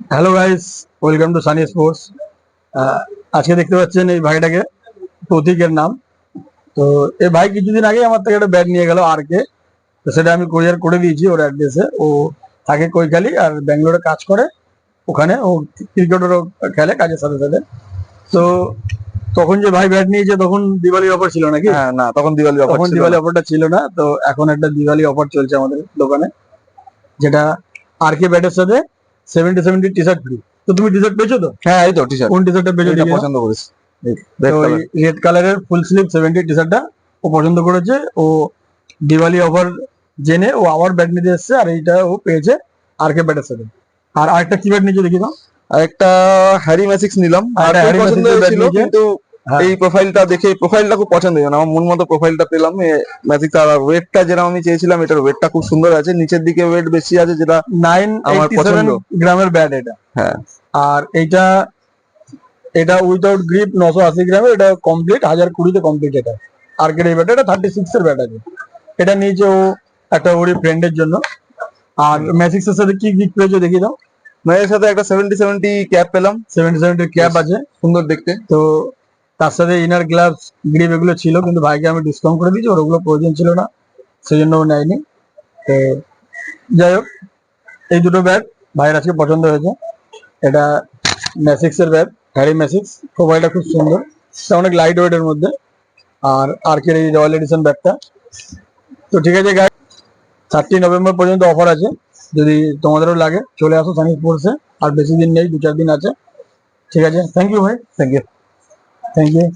Hello guys, welcome to Sunny sports. আজকে দেখতে পাচ্ছেন এই ভাইটাকে, প্রতীকের নাম। তো এই ভাই কিছুদিন আগে আমার থেকে একটা ব্যাট নিয়ে গেল আর কে। তো সেটা আমি কোরিয়ার করে দিয়েছি ওর অ্যাড্রেসে। ও থাকে কৈখালি আর ব্যাঙ্গালোরে কাজ করে। ওখানে ও ক্রিকেটেরও খেলে কাজের সাথে সাথে। তো তখন যে ভাই ব্যাট নিয়েছে তখন দিওয়ালি অফার ছিল নাকি? হ্যাঁ, না তখন দিওয়ালি অফার তখন ছিল দিওয়ালি না। অফারটা ছিল না। তো এখন একটা দিওয়ালি অফার চলছে আমাদের দোকানে, যেটা আর কে ব্যাটের সাথে 70 টি শার্ট ফ্রি। তো তুমি টি শার্ট পেয়েছো তো? হ্যাঁ, এই তো টি শার্ট কোন টি শার্টটা পেয়েছো এটা দেখি নাও। পছন্দ করেছি। তো রেড কালার। রেড কালারের ফুল স্লিভ 70 টি শার্টটা ও পছন্দ করেছে। ও দিওয়ালি অফার জেনে ও আবার ব্যাট নিতে এসছে, আর এইটা ও পেয়েছে আর কে ব্যাটের সাথে। আর আরেকটা কি ব্যাট নিয়েছে দেখি দাও। আর একটা হ্যারি ম্যাজিক্স নিলাম, আর আর একটা খুব হ্যারি পছন্দ ম্যাজিক্সের ব্যাট হয়েছিল, নিয়েছে। কিন্তু হ্যাঁ, এই প্রোফাইলটা দেখে প্রোফাইলটা খুব পছন্দ হয়েছে না। আমার মন মতো প্রোফাইলটা পেলাম ম্যাজিক্স। আর ওয়েটটা যেরকম আমি চেয়েছিলাম, এটার ওয়েটটা খুব সুন্দর আছে, নিচের দিকে ওয়েট বেশি আছে, যেটা আমার 987 পছন্দ। গ্রামের ব্যাট এটা। হ্যাঁ, আর এইটা এটা উইদাউট গ্রিপ 980 গ্রামের, এটা কমপ্লিট 1020-তে কমপ্লিট। এটা আর কে এই ব্যাট, এটা 36 এর ব্যাট আছে। এটা নিয়েছে ও একটা ওরই ফ্রেন্ডের জন্য। আর ম্যাজিক্স এর সাথে কি গিফট পেয়েছো দেখি দাও। এর সাথে একটা 70-70 ক্যাপ পেলাম, 70 ক্যাপ আছে। সুন্দর দেখতে। তো তার সাথে ইনার গ্লাভস গ্রিপ এগুলো ছিল, কিন্তু ভাইকে আমি ডিসকাউন্ট করে দিয়েছি, ওর ওগুলো প্রয়োজন ছিল না, সেই জন্য ও নেয়নি। তো যাই হোক, এই দুটো ব্যাট ভাইয়ের আজকে পছন্দ হয়েছে। এটা ম্যাসিক্স এর ব্যাট, হ্যারি ম্যাসিক্স। প্রোফাইলটা খুব সুন্দর, এটা অনেক লাইট ওয়েট এর মধ্যে। আর আর্কের এই রয়্যাল এডিশন ব্যাটটা। তো ঠিক আছে গাইস, 30 নভেম্বর পর্যন্ত অফার আছে। যদি তোমাদেরও লাগে চলে আসো সানি স্পোর্টসে। আর বেশি দিন নেই, 2-4 দিন আছে। ঠিক আছে, থ্যাংক ইউ ভাই, থ্যাংক ইউ। Thank you.